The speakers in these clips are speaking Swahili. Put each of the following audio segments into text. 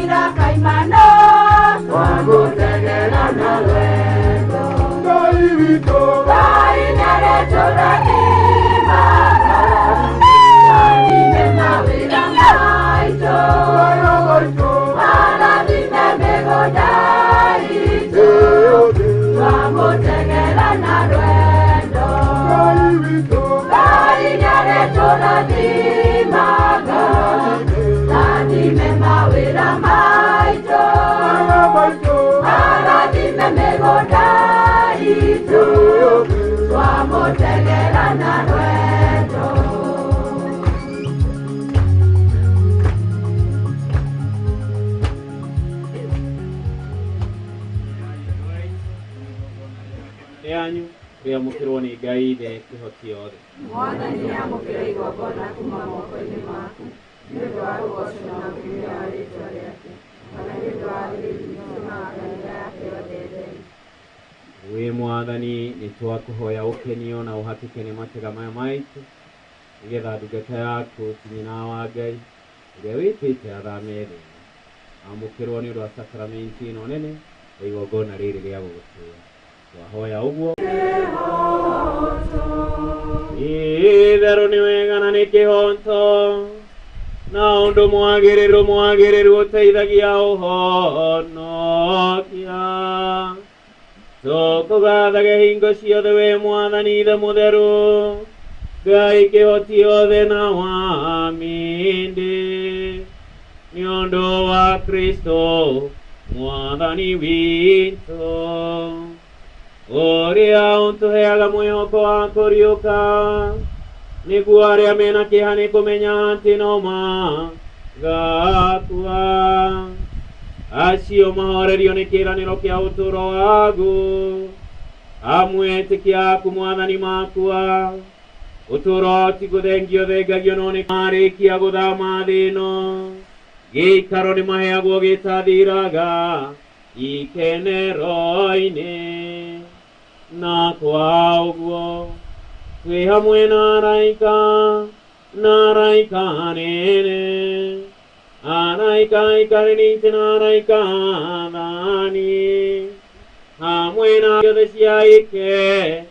Mawira kaimano Wamutegera na lwendo Gai wito Gai nyareto radima Radime mawira maito Maradime megodaito Wamutegera na lwendo Gai wito Gai nyareto radima Radime mawira maito Maradime megodaito Wamutegera na lwendo Yanyu ria mukirwo ni Ngai the kihoti yothe Mwana ni amukira igongona kuma moko-ini maku nĩ ũndũ wa ũgooci na ũkumia wa rĩĩtwa rĩake ona nĩ ũndũ wa wĩrĩgĩrĩru na kanitha yake yothe theri. we Mwathani nĩ twakũhoya ũkenio na ũhatũke nĩ matega maya maitũ nĩgetha ndungata yaku ti nyina wa Ngai ũrĩa wĩtĩte athame thĩ amũkĩrwo nĩ ũndũ wa sakramenti ĩno nene ya igongona rĩrĩ rĩa gũgũtũũra twahoya ũguo itherũ nĩ wega na nĩ kĩhooto na ũndũ mwagĩrĩru ũteithagia ũhonokia tũkũgathage hingo ciothe we Mwathani Ithe mũtheru Ngai kĩhoti yothe na wa mĩndĩ nĩ ũndũ wa Kristo Mwathani witũ ũrĩa ũtũheaga mwĩhoko wa kũriũka nĩguo arĩa mena kĩeha nĩ kũmenya atĩ no magakua acio mahorerio nĩ kĩĩranĩro kĩa ũtũũro waku amwĩtĩkia aku Mwathani makua ũtũũro ti gũthengio thengagio no nĩ marĩkia gũthama thĩ ĩno gĩikaro nĩ maheagwo gĩtathiraga ikenero-inĩ na kwa ũguo twĩ hamwe na araika nene araika ikarenite na araika athani hamwe na ciothe cia ike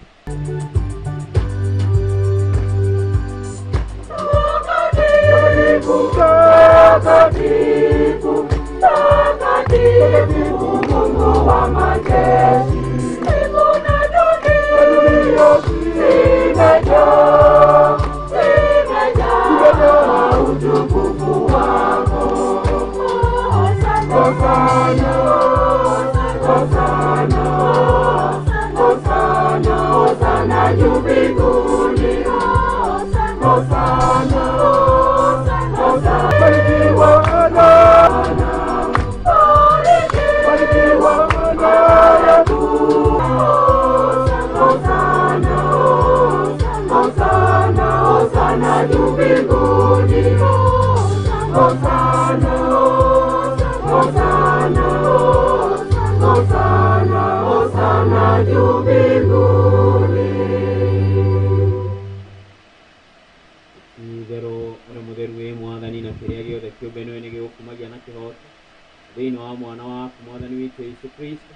Takatifu, takatifu, Mungu wa majeshi, mbingu na dunia zimejaa utukufu wako. Hosana, Hosana, Hosana, Hosana juu mbinguni. Hosana, barikiwa Bwana, barikiwa Bwana yetu. Hosana, Hosana, Hosana juu mbinguni. Hosana, Hosana, Hosana, Hosana juu mbinguni. itherũ ũrĩa mũtheru wĩ Mwathani na kĩrĩa gĩothe kĩũmbe nĩwe nĩ gĩgũkumagia na kĩhooto thĩinĩ wa mwana waku Mwathani witũ Yesu Kristo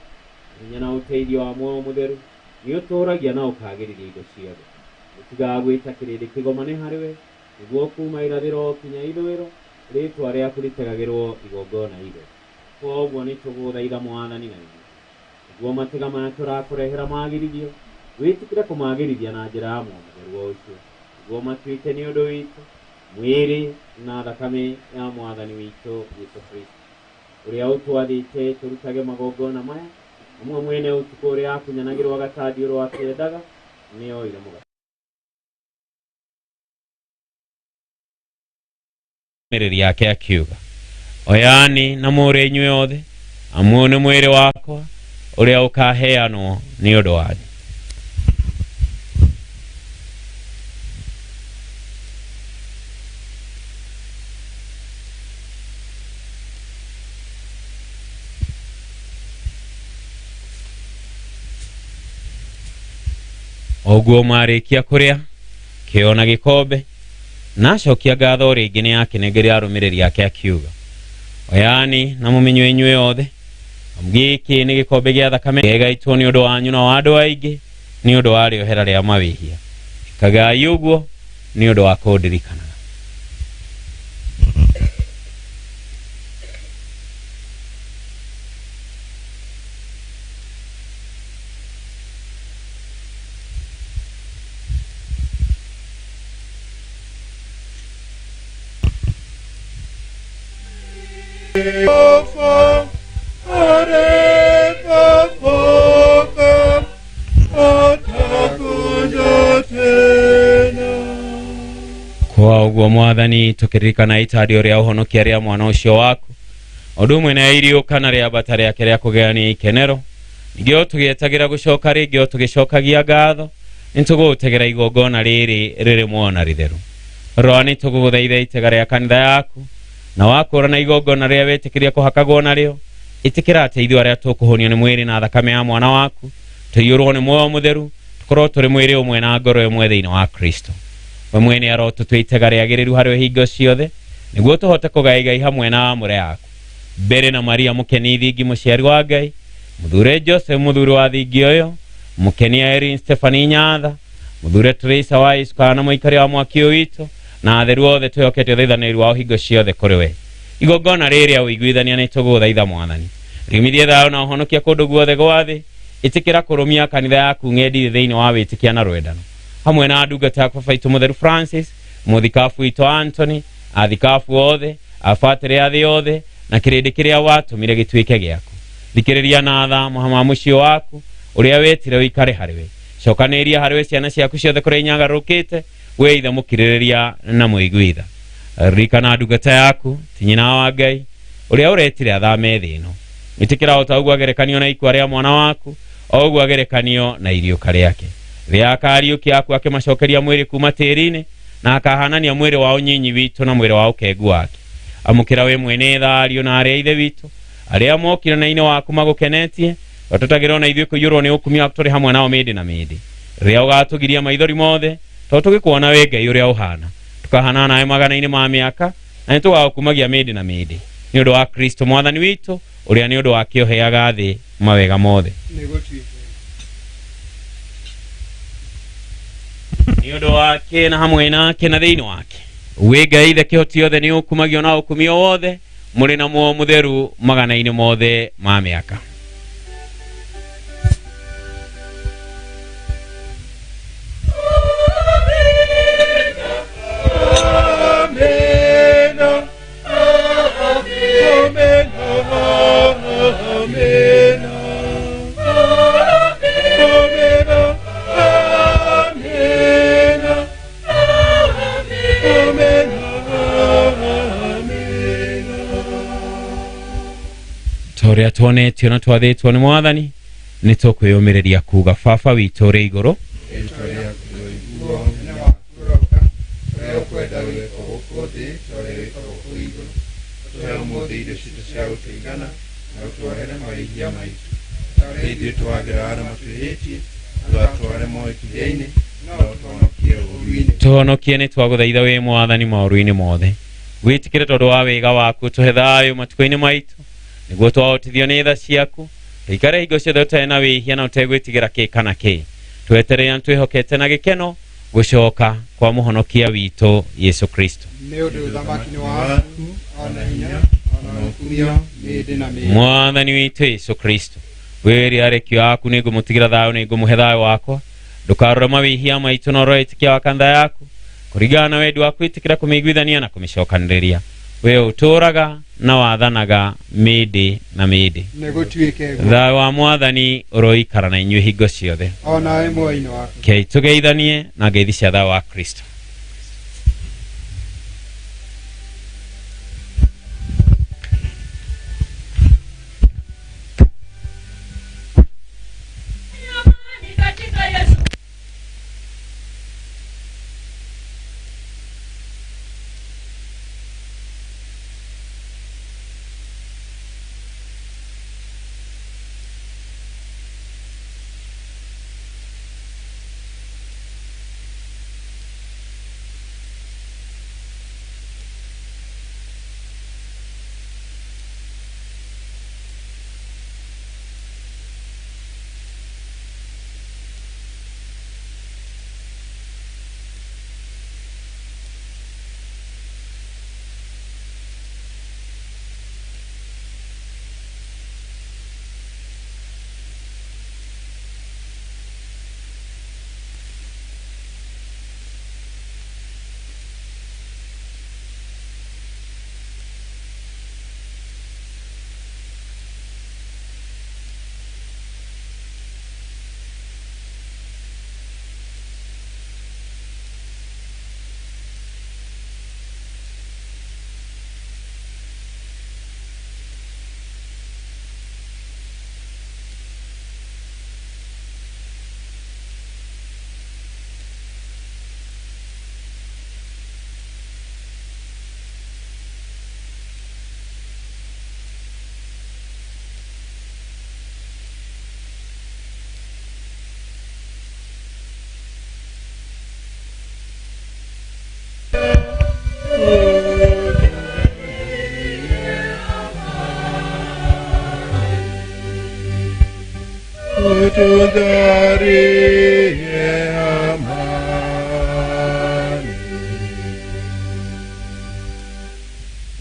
hinya na ũteithio wa muoyo mũtheru nĩ ũtũũragia na ũkagĩrĩria indo ciothe ũtigaga gwĩta kĩrĩndĩ kĩgomane harĩwe nĩguo kuuma irathĩro kinya ithũĩro rĩĩtwa rĩaku rĩtegagĩrwo igongona ire koguo nĩ tũgũthaitha Mwathani na ithuĩ nĩguo matega maya tũrakũrehera magĩrithio wĩtĩkĩre kũmagĩrithia na njĩra ya muoyo mũtheru o ũcio nĩguo matuĩke nĩ ũndũ witũ mwĩrĩ na thakame ya Mwathani witũ Yesu Kristo ũrĩa ũtwathĩte tũrutage magongona maya ũmwe mwene ũtukũ ũrĩa akunyanagĩrwo gatandiũrũ akĩendaga nĩoire mũrĩri yake akiuga oyani na mũrĩ inyuĩ othe amwe nĩ mwĩrĩ wakwa ũrĩa ũkaheanwo nĩ ũndũ wanyu. Oguo marĩkia kũrĩa kĩona gĩkombe na acokia ngatho rĩngĩ nĩ akenengerera arũmĩrĩri yake akiuga oyani na mumenyo enywe othe amgiki ni gikombe gya thakame gegaitwo ni undu wanyu na wandu aingi ni undu wa riohera ria mawihia ikagai uguo ni undu wa kundirikana. Kwa uguo mwathani tukiririkana itadio ria uhonokia ria mwana ucio waku undu umwe na irio kana ria bata riake ria kugania ikenero nigio tugietagira gucoka ringi tugicokagia ngatho nitugutegera igongona riri mwona ritheru rwani tuguthaitha itega ria kanitha yaku na wakura na igongona ria wetikiria kuhakagwo nario itikira ateithio aria tukuhonio ni mwiri na thakame ya mwana waku tuyurwo ni muoyo mutheru tukorwo turi mwiri umwe na ngoro imwe thiini wa Kristo we mwene arotutwe itega riagiriru hari hingo ciothe niguo tuhote kugaigai hamwe na amure yaku mbere na Maria mukeni thingi muciari wa Ngai muthure Joseph muthuri wa thingi uyo mukeni Erin Stephanie Nyatha muthure Teresa wa Iskana muikari wa mwaki witu na atheru othe twihokete thaithaniru wao hingo ciothe kuri we igongona riri uiguithania ni tuguthaitha mwathani rimithie thayo na uhonokia kundu guothe gwa thi itikira kurumia kanitha yaku ng'endi thiini wa witikia na rwendano hamwe na ndungata yaku baba itu mutheru Francis muthikafu itu Anthony athikafu othe afatire athi othe na kirindi kiria watumire gituike giaku thikiriria na tha muhama mucio waku uria wetire uikare hariwe cokaniria hariwe ciana ciaku ciothe kuria nyagarukite we ithe mukiririria na muiguitha rikana ndungata yaku tinyina wa Ngai uria uretire athame thi ino itikira utaugu agerekanio na ikwa ria mwana waku ogu agerekanio na iriuka riake ria kariuki yaku akimacokeria mwiri kuma tirini na akahanania mwiri wa unyinyi witu na mwiri wa ukengu wake amukira we mwene thario na aria ithe witu aria mokire na ine waku magukenetie watutagira na ithuĩ kũiyũrwo nĩ ũkumia tũrĩ hamwe nao mĩndĩ na mĩndĩ rĩrĩa ũgatũgiria maithori mothe tondũ tũgĩkuona we Ngai ũrĩa ũhana tukahana nawe magana-inĩ ma mĩaka na nĩtũgagũkumagia mĩndĩ na mĩndĩ nĩ ũndũ wa Kristo mwathani witũ ũrĩa nĩ ũndũ wake ũheaga thĩ mawega mothe nĩ ũndũ wake na hamwe nake na thĩinĩ wake we Ngai ithe kĩhoti othe nĩ ũkumagio na ũkumio wothe mũrĩ na muoyo mũtheru magana-inĩ mothe ma mĩaka. Toria tuonetio na twathĩtwo nĩ mwathani nĩ tũkwĩyũmĩrĩria kuga baba witũ ũrĩ igũrũ tũhonokie nĩ twagũthaitha wĩ mwathani maũru-inĩ mothe wĩtĩkĩre tondũ wa wĩga waku tũhe thayũ matukũ-inĩ maitũ niguo twahotithio nĩ tha ciaku tũikare hingo ciothe ũtarĩ na wĩhia na ũtegwĩtigĩra kĩ kana kĩ twetereire twĩhokete na gĩkeno gũcoka kwa mũhonokia witũ Yesu Kristo mwathani witũ Yesu Kristo wĩrĩ arekio yaku nĩ ngũmũtigĩra thayũ nĩ ngũmũhe thayũ wakwa ndũkarore mawĩhia maitũ na ũrore wĩtĩkia wa kanitha yaku kũringana na wendi waku wĩtĩkĩra kũmĩiguithania na kũmĩcokanĩrĩria we ũtũraga na wathanaga mĩndĩ na mĩndĩ thayũ wa mwathani ũroikara na inyuĩ hingo ciothe kei tũgeithanie na ngeithi cia thayũ wa Kristo. utujalie amani.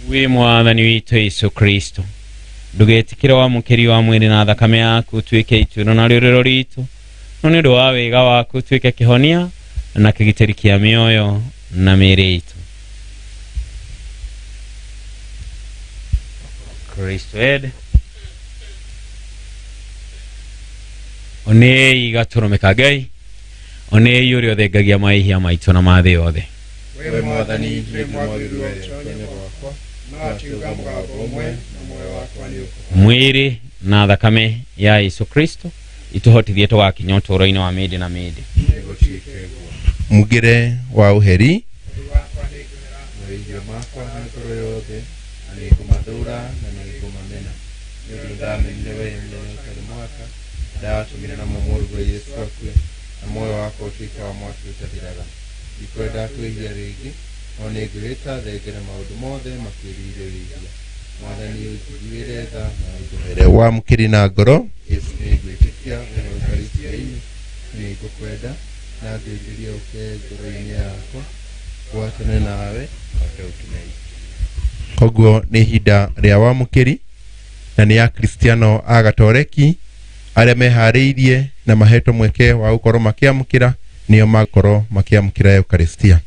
wi mwathani witũ Yesu Kristo ndugetikire wamũkĩri wa mwĩrĩ na thakame yaku tuĩke ituĩro na rĩũrĩro ritũ, no nĩ ũndũ wa wega waku tuĩke kĩhonia na kĩgitĩri kĩa mĩoyo na mĩĩrĩ itũ. Kristo ende onei gatũrũmĩka Ngai, onei ũrĩa ũthengagia maihia maitũ na ma thĩ yothe. We mwathani ndirĩ mwagĩrĩru ũtonye gwakwa, no akiuga mũgambo ũmwe na muoyo wakwa nĩ ũkũhona. Mwĩrĩ na thakame ya Yesu Kristo ituhotithie tũgakinya ũtũũro-inĩ wa mĩndĩ na mĩndĩ. Mugire wa uheri makwa na ngoro yothe, na nĩngũmathũra na nĩngũmamena, nĩ ũndũ ndamenire we mũthenya ũtarĩ mwaka, ndatũmire na mũmũrugo Yesu akue, na muoyo wakwa ũtuĩke wa mwaki ũtathiraga. Ndikwenda kwĩhia rĩngĩ, no nĩngwĩhĩta thengere maũndũ mothe makwĩrirĩrĩria. Mwathani ũnjiguĩre tha na ũndũhere wamũkĩri na ngoro. Yesu nĩngwĩtĩkia wĩna ũkaristia-inĩ, nĩngũkwenda na ngĩingĩria ũke ngoro-inĩ yakwa, gwatane nawe mpaka ũkinai. Koguo nĩ ihinda rĩa wamũkĩri na nĩ akristiano agatoreki arĩa meharĩirie na mahetwo mweke wa gũkorwo makĩamũkĩra, nĩo makorwo makĩamũkĩra Eucharistia.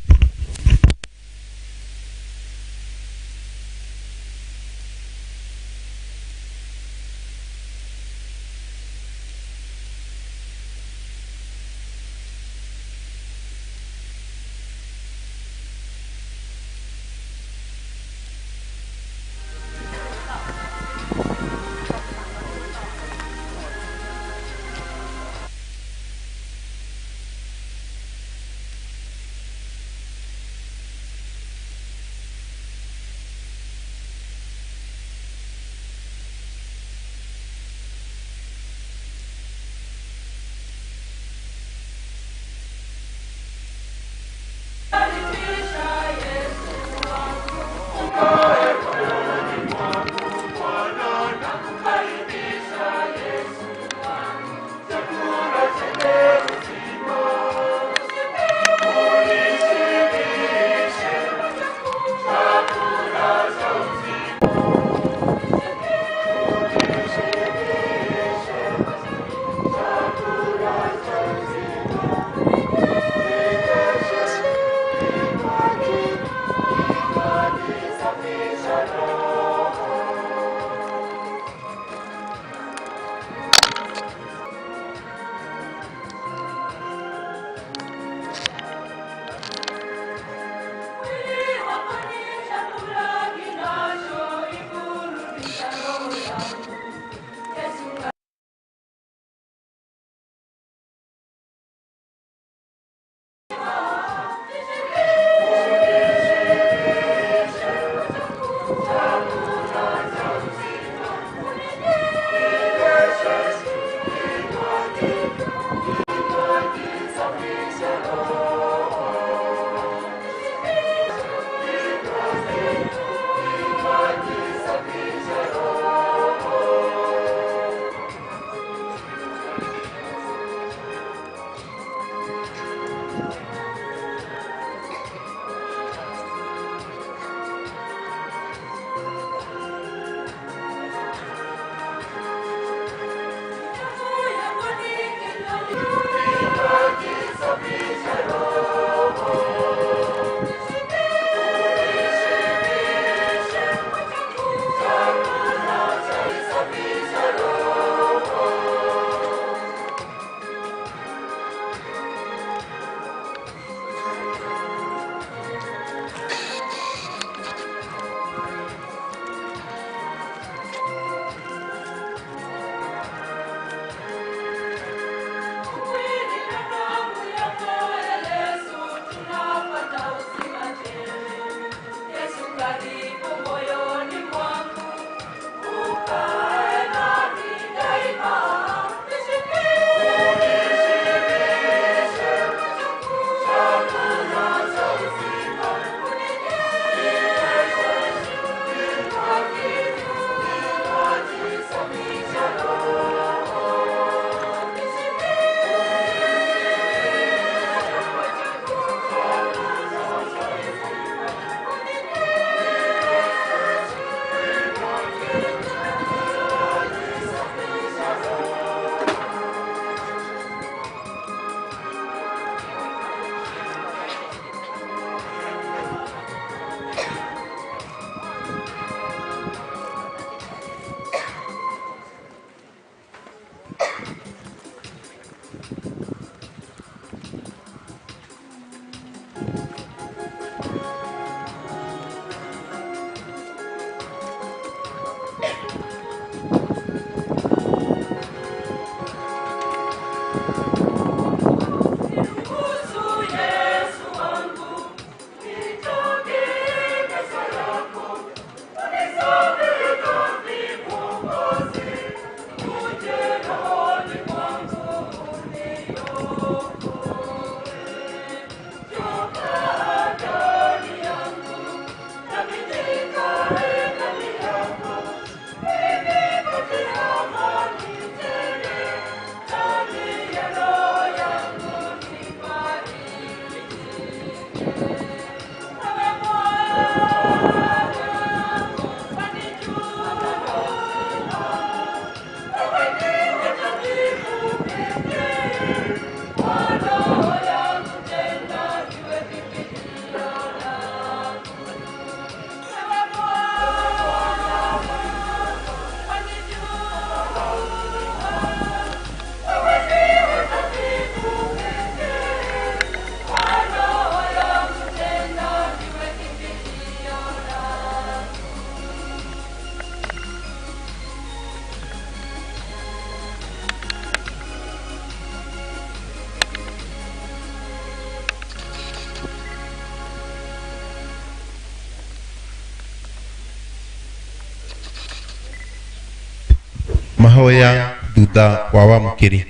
mahoya thutha wa wamũkĩri.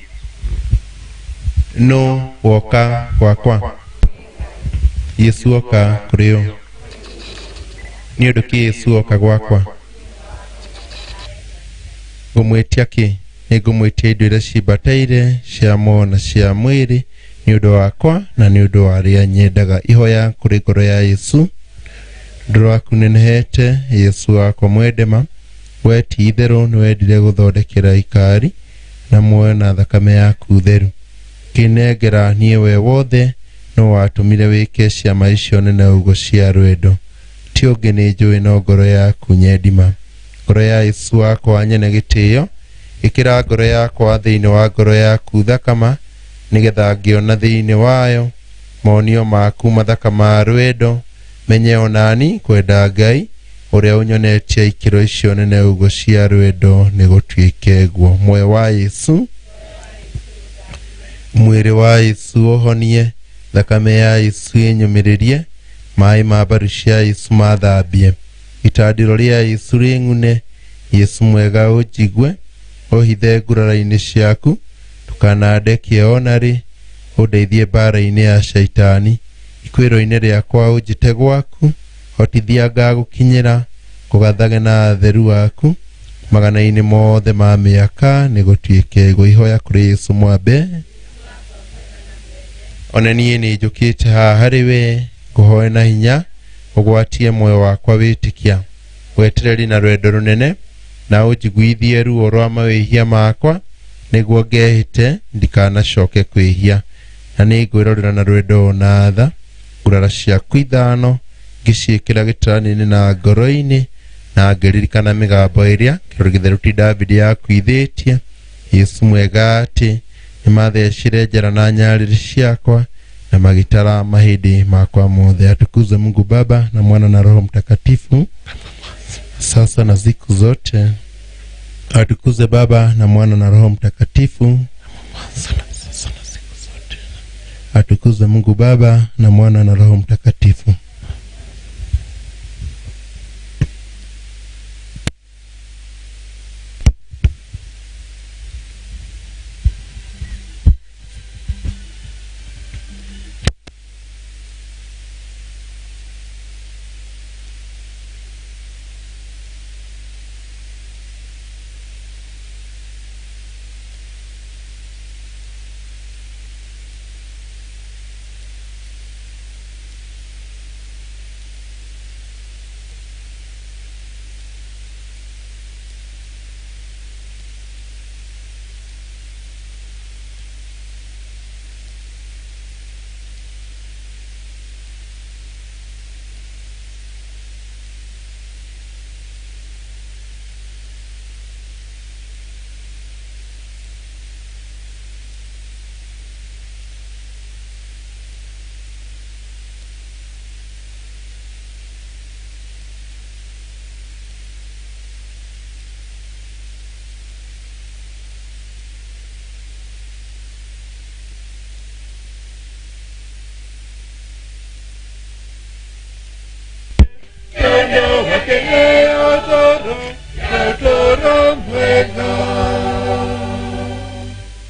No woka gwakwa, Yesu oka kũrĩ o. Nĩ ũndũ kĩ Yesu oka gwakwa? Ngũmwĩtia kĩ? Nĩ ngũmwĩtia indo iria cimbataire cia muoyo na cia mwĩrĩ nĩ ũndũ wakwa na nĩ ũndũ wa arĩa nyendaga. Ihoya kũrĩ ngoro ya Yesu. Ndoro waku nenehete, Yesu wakwa mwendema, we ti itherũ nĩ wendire gũthondekera ikari na muoyo na thakame yaku theru. Kĩnengera niĩ we wothe no watũmire wĩke ciama icio nene ũguo cia rwendo. Ti ũngĩ nĩ njũĩ no ngoro yaku nyendima. Ngoro ya Yesu wakwa nyene gĩtĩo, ĩkĩra ngoro yakwa thĩinĩ wa ngoro yaku thakama, nĩgetha ngĩona thĩinĩ wayo monio maku mathaka ma rwendo, menye onani kwenda Ngai ũrĩa ũnyonetie ikĩro icio nene ũguo cia rwendo nĩ gũtuĩke guo. Muoyo wa Yesu, mwĩrĩ wa Yesu ũhonie, thakame ya Yesu ĩnyũmĩrĩrie, maĩ ma mbaru cia Yesu mathambie, itandĩro rĩa Yesu rĩng'une. Yesu mwega ũnjigue, ũhithe ngurara-inĩ ciaku, ndũkanandekie onarĩ, ũndeithie mbara-inĩ ya shaitani. Ikwĩro-inĩ rĩakwa ũnjĩte gwaku, hotithia ngagũkinyĩra, ngũgathage na theru waku, magana-inĩ mothe ma mĩaka nĩ gũtuĩke guo. Ihoya kũrĩ Yesu mwambe. Ona niĩ nĩ njũkĩte haha harĩ we, ngũhoe na hinya ũgwatie muoyo wakwa wĩtĩkia, wetereri na rwendo rũnene, na ũnjiguithie ruo rwa mawĩhia makwa, nĩguo ngehĩte ndikanacoke kwĩhia. Na nĩ ngwĩrorera na rwendo na tha ngurara ciaku ithano, ngĩciĩkĩra gĩtara-inĩ na ngoro-inĩ, na ngĩririkana mĩgambo ĩrĩa kĩrori gĩtheru ti Davidi yakuithĩtie. Yesu mwega atĩ nĩmathecire njara na nyarĩrĩ ciakwa, na magĩtara mahĩndĩ makwa mothe. Atukuze Mungu Baba na Mwana na Roho Mtakatifu, sasa na siku zote. Atukuze Baba na Mwana na Roho Mtakatifu, sasa na siku zote. Atukuze Mungu Baba na Mwana na Roho Mtakatifu.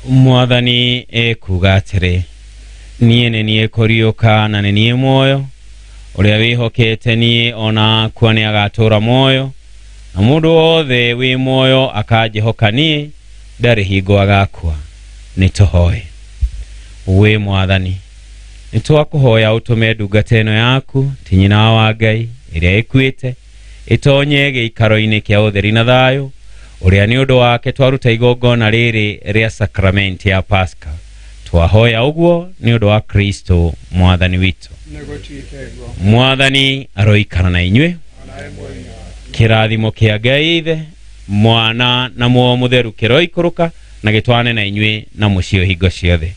Mwathani ekuga atĩrĩ, niĩ nĩ niĩ kũriũka na nĩ niĩ muoyo, ũrĩa wĩhokete niĩ ona kuo nĩ agatũũra muoyo, na mũndũ wothe wĩ muoyo akanjĩhoka niĩ ndarĩ hingo agakua. Nĩ tũhoe. Wĩ Mwathani, nĩ twakũhoya ũtũme ndungata ĩno yaku ti nyina wa Ngai ĩrĩa ĩkuĩte ĩtonye gĩikaro-inĩ kĩa ũtheri na thayũ, ũrĩa nĩ ũndũ wake twaruta igongona rĩrĩ rĩa sakramenti ya Pasaka. Twahoya ũguo nĩ ũndũ wa Kristo Mwathani witũ. Mwathani aroikara na inyuĩ. Kĩrathimo kĩa Ngai Ithe, Mwana na Muoyo Mũtheru kĩroikũrũka na gĩtwane na inyuĩ na mũciĩ hingo ciothe.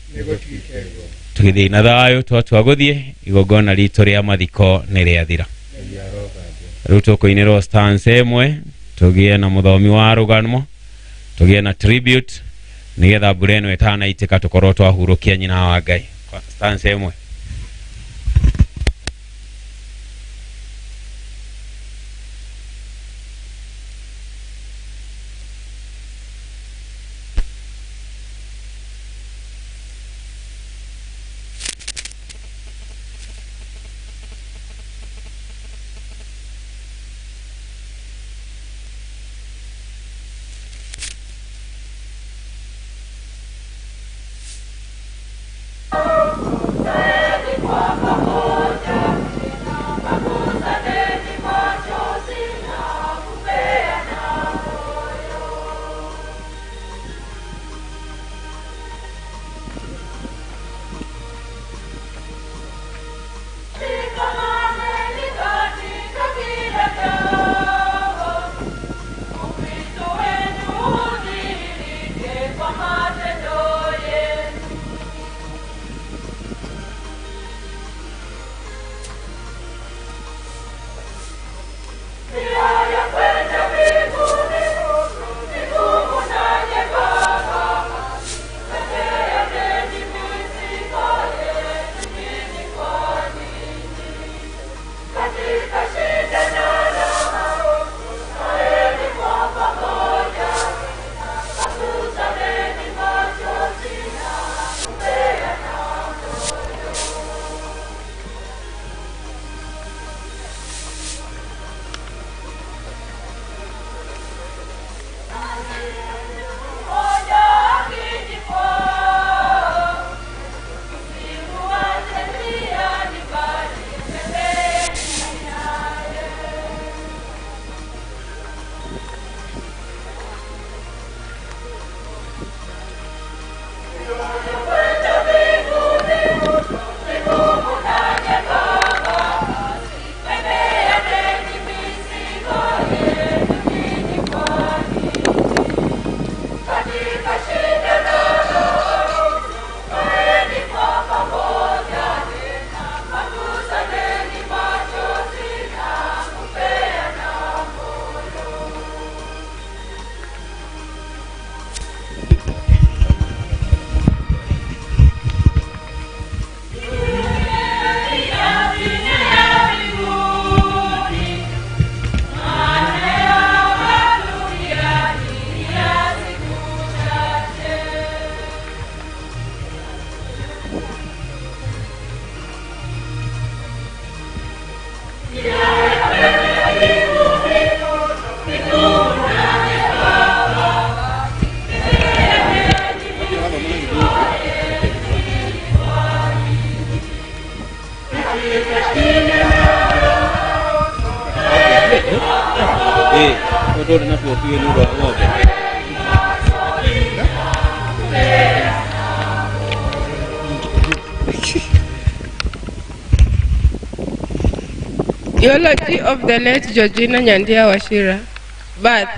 Tũgĩthiĩ na thayũ twatua gũthiĩ, igongona ritũ rĩa mathiko nĩ rĩathira. Rĩu tũkũinĩrwo stanza ĩmwe, tũgĩe na mũthomi wa rũgano, tũgĩe na tribute, nĩgetha mbura ĩno ĩtanaitĩka tũkorwo twahurũkia nyina wa Ngai. Stanza ĩmwe. Eulogy of the late Georgina Nyandia Wachira. Birth.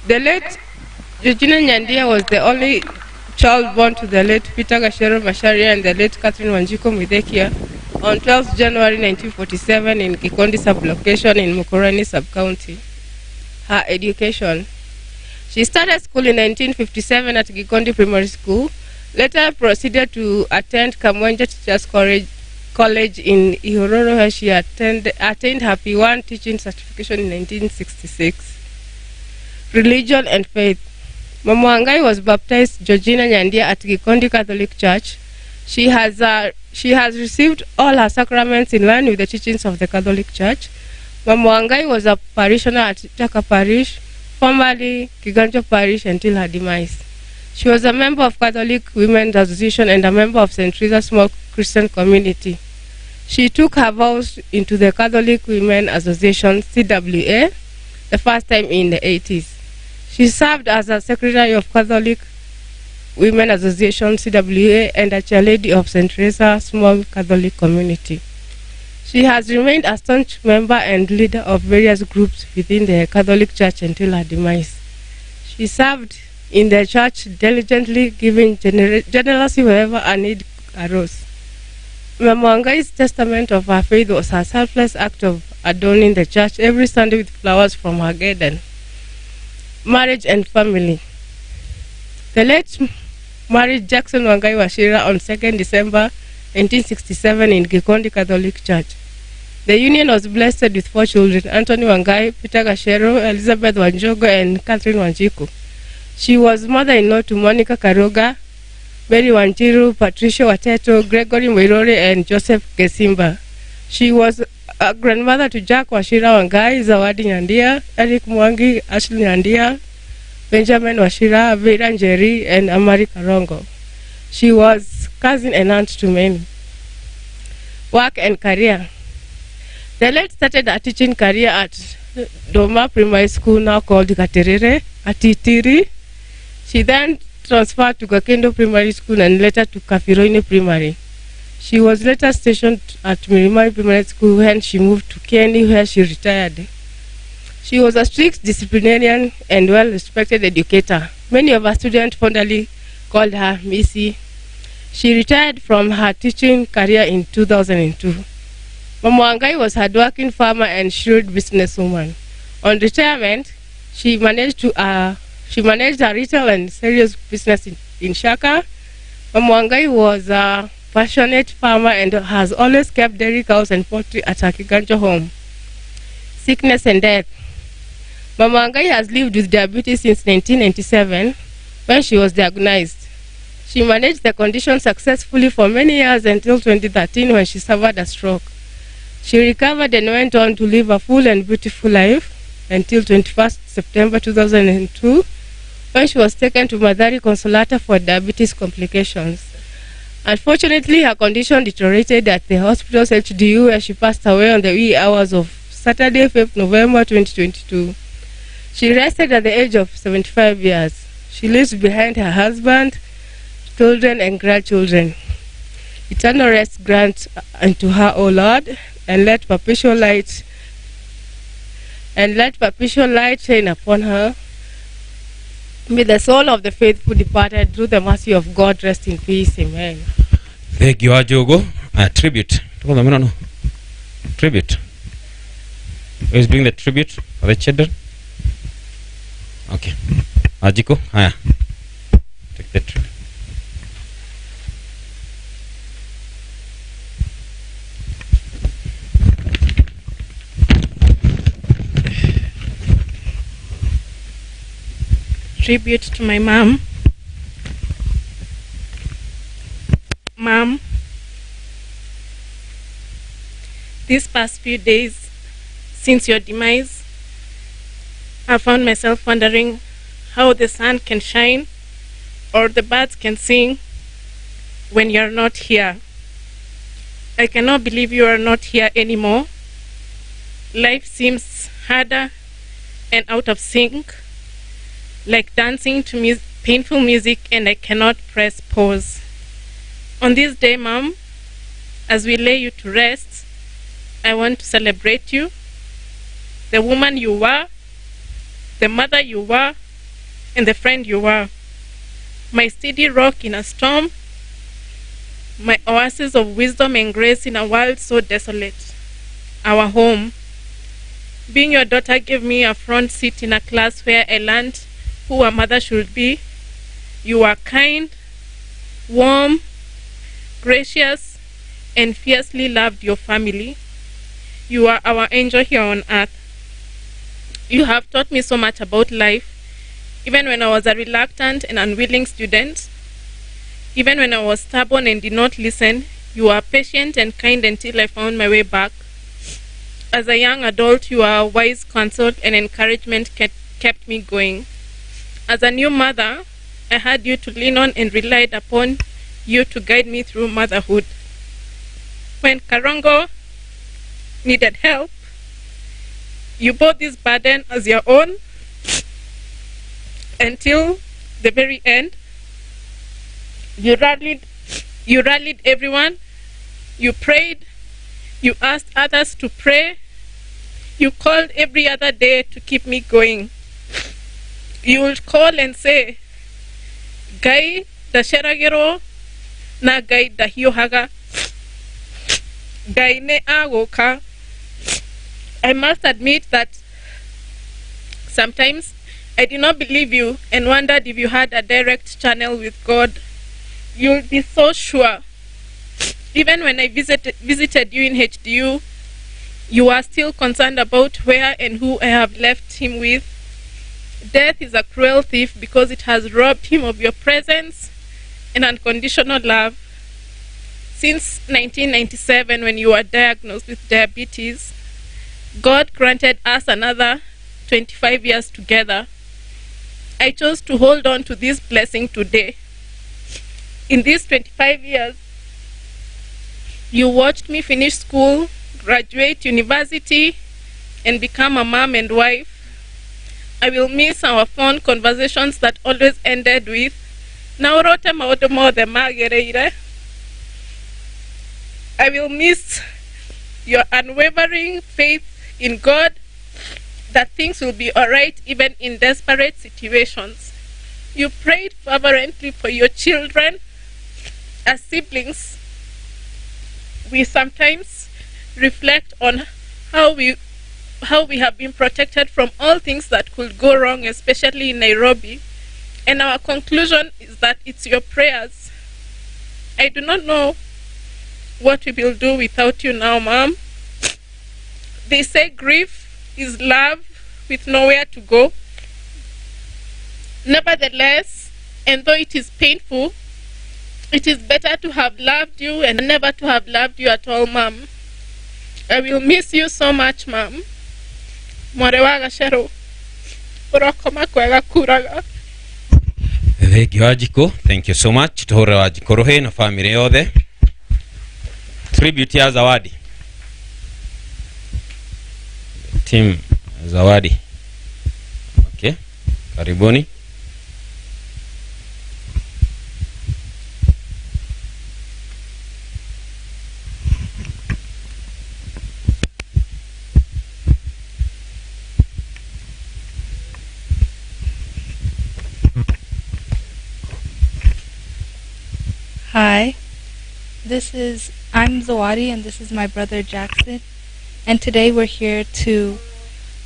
The late Georgina Nyandia was the only child born to the late Peter Gashero Macharia and the late Catherine Wanjiko Mudekia on 12 January 1947 in Kikondi sublocation in Mukurani sub-county. Her education. She started school in 1957 at Kikondi Primary School, later proceeded to attend Kamwenja Teachers College in Ihororo, where she attained her P1 teaching certification in 1966. Religion and faith. Mama Wangai was baptized Georgina Nyandia at Kikondi Catholic Church. She has received all her sacraments in line with the teachings of the Catholic Church. Mama Wangai was a parishioner at Taka Parish, formerly Kiganjo Parish, until her demise. She was a member of Catholic Women's Association and a member of St. Teresa's Small Christian Community. She took her vows into the Catholic Women's Association, CWA, the first time in the 80s. She served as a secretary of Catholic Women's Association, CWA, and a chairlady of St. Teresa's Small Catholic Community. She has remained a staunch member and leader of various groups within the Catholic Church until her demise. She served in the church diligently, giving generously wherever a need arose. Mama Wangai's testament of her faith was her selfless act of adorning the church every Sunday with flowers from her garden. Marriage and family. The late married Jackson Wangai Wachira on 2nd December 1967 in Kikondi Catholic Church. The union was blessed with 4 children: Anthony Wangai, Peter Gashero, Elizabeth Wanjogo, and Catherine Wanjiku. She was mother-in-law to Monica Karoga, Mary Wanjiru, Patricia Wateto, Gregory Mwirore, and Joseph Gesimba. She was a grandmother to Jack Wachira Wangai, Zawadi Nyandia, Eric Mwangi, Ashley Nyandia, Benjamin Wachira, Vera Njeri, and Amari Karongo. She was cousin and aunt to many. Work and career. The late started a teaching career at Doma Primary School, now called Katerere, at Itiri. She then transferred to Gakendo Primary School and later to Kafiroini Primary. She was later stationed at Mirimari Primary School when she moved to Kieni, where she retired. She was a strict disciplinarian and well-respected educator. Many of her students fondly called her Missy. She retired from her teaching career in 2002. Mama Wangai was a hardworking farmer and shrewd businesswoman. On retirement, she managed a retail and serious business in Shaka. Mama Wangai was a passionate farmer and has always kept dairy cows and poultry at her Kiganjo home. Sickness and death. Mama Wangai has lived with diabetes since 1997 when she was diagnosed. She managed the condition successfully for many years until 2013 when she suffered a stroke. She recovered and went on to live a full and beautiful life until 21st September 2002 when she was taken to Madari Consolata for diabetes complications. Unfortunately, her condition deteriorated at the hospital's HDU, where she passed away on the wee hours of Saturday, 5th November 2022. She rested at the age of 75 years. She leaves behind her husband, children, and grandchildren. Eternal rest grant unto her, O Lord, and let perpetual light shine upon her. May the soul of the faithful departed through the mercy of God rest in peace. Amen. Thank you, Ajogo. Tribute. Tribute. Who is doing the tribute for the children? Okay. Ajiko, haya. Take the tribute. Tribute to my mom. Mom, these past few days since your demise, I found myself wondering how the sun can shine or the birds can sing when you're not here. I cannot believe you are not here anymore. Life seems harder and out of sync, like dancing to painful music, and I cannot press pause. On this day, Mom, as we lay you to rest, I want to celebrate you, the woman you were, the mother you were, and the friend you were. My steady rock in a storm, my oasis of wisdom and grace in a world so desolate. Our home. Being your daughter gave me a front seat in a class where I learned who a mother should be. You are kind, warm, gracious, and fiercely loved your family. You are our angel here on earth. You have taught me so much about life, even when I was a reluctant and unwilling student. Even when I was stubborn and did not listen, you were patient and kind until I found my way back. As a young adult, your wise counsel and encouragement kept me going. As a new mother, I had you to lean on and relied upon you to guide me through motherhood. When Karongo needed help, you bore this burden as your own until the very end. You rallied everyone. You prayed. You asked others to pray. You called every other day to keep me going. You would call and say, Gai da Sheragero na Gai da Hiohaga. Gai ne agoka. I must admit that sometimes I did not believe you and wondered if you had a direct channel with God. You'll be so sure. Even when I visited you in HDU, you are still concerned about where and who I have left him with. Death is a cruel thief because it has robbed him of your presence and unconditional love. Since 1997, when you were diagnosed with diabetes, God granted us another 25 years together. I chose to hold on to this blessing today. In these 25 years, you watched me finish school, graduate university, and become a mom and wife. I will miss our phone conversations that always ended with, Naurote maudomo de magereire. I will miss your unwavering faith in God that things will be alright even in desperate situations. You prayed fervently for your children. As siblings, we sometimes reflect on how we have been protected from all things that could go wrong, especially in Nairobi. And our conclusion is that it's your prayers. I do not know what we will do without you now, Mom. They say grief is love with nowhere to go. Nevertheless, and though it is painful, it is better to have loved you and never to have loved you at all, Mom. I will miss you so much, Mom. Mwarewaga shero. Urokoma kwega kuraga. Thank you Wajiko, thank you so much. Tuhore Wajiko rohe na family yothe. Tribute ya zawadi. Team zawadi. Okay. Karibuni. Hi, I'm Zawadi and this is my brother Jackson, and today we're here to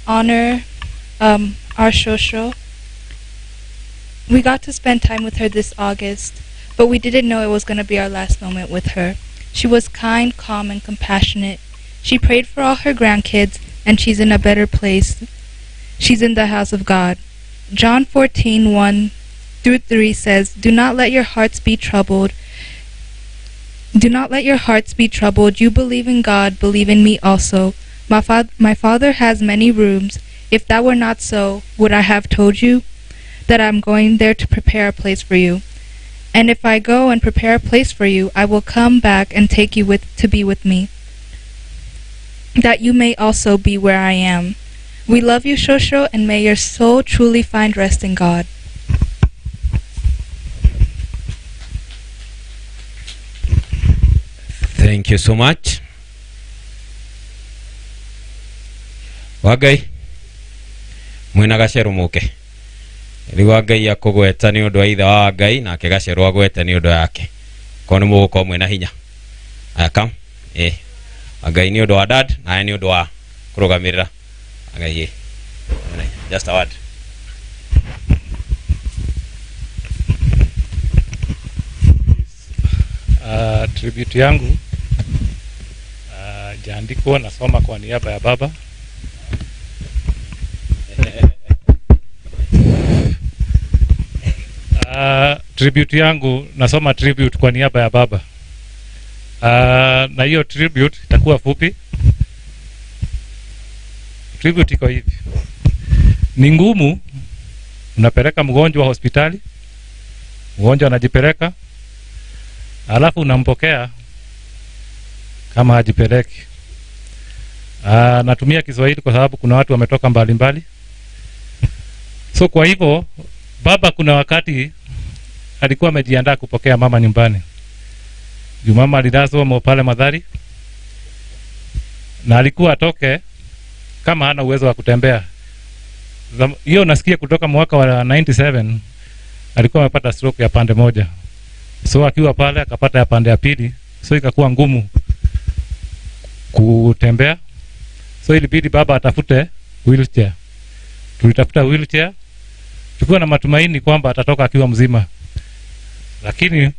honor our Shosho. We got to spend time with her this August, but we didn't know it was going to be our last moment with her. She was kind, calm, and compassionate. She prayed for all her grandkids, and she's in a better place. She's in the house of God. John 14:1-3 says, Do not let your hearts be troubled. Do not let your hearts be troubled. You believe in God, believe in me also. My Father has many rooms. If that were not so, would I have told you that I'm going there to prepare a place for you? And if I go and prepare a place for you, I will come back and take you to be with me, that you may also be where I am. We love you, Shosho, and may your soul truly find rest in God. Thank you so much. Wagai mwina gacero muke ri wagai akugweta ni undu wa ithe wa Ngai na ke gacero agwete ni undu yake kono muguko mwina hinya aka Ngai ni undu wa dad na ni undu wa kurugamirira Ngai just a word. Tribute yangu jaandiko nasoma kwa niaba ya baba. Tribute yangu nasoma tribute kwa niaba ya baba. Na hiyo tribute itakuwa fupi. Tribute iko hivi. Ni ngumu unapeleka mgonjwa hospitali. Mgonjwa anajipeleka. Alafu unampokea kama hajipeleki. Natumia Kiswahili kwa sababu kuna watu wametoka mbali mbali. So kwa hivyo baba kuna wakati alikuwa amejiandaa kupokea mama nyumbani. Mama alilazwa pale Madhari na alikuwa atoke kama hana uwezo wa kutembea. Hiyo nasikia kutoka mwaka wa 97 alikuwa amepata stroke ya pande moja. So akiwa pale akapata ya pande ya pili, so ikakuwa ngumu kutembea. So ilibidi baba atafute wheelchair. Tulitafuta wheelchair. Tulikuwa na matumaini kwamba atatoka akiwa mzima. Lakini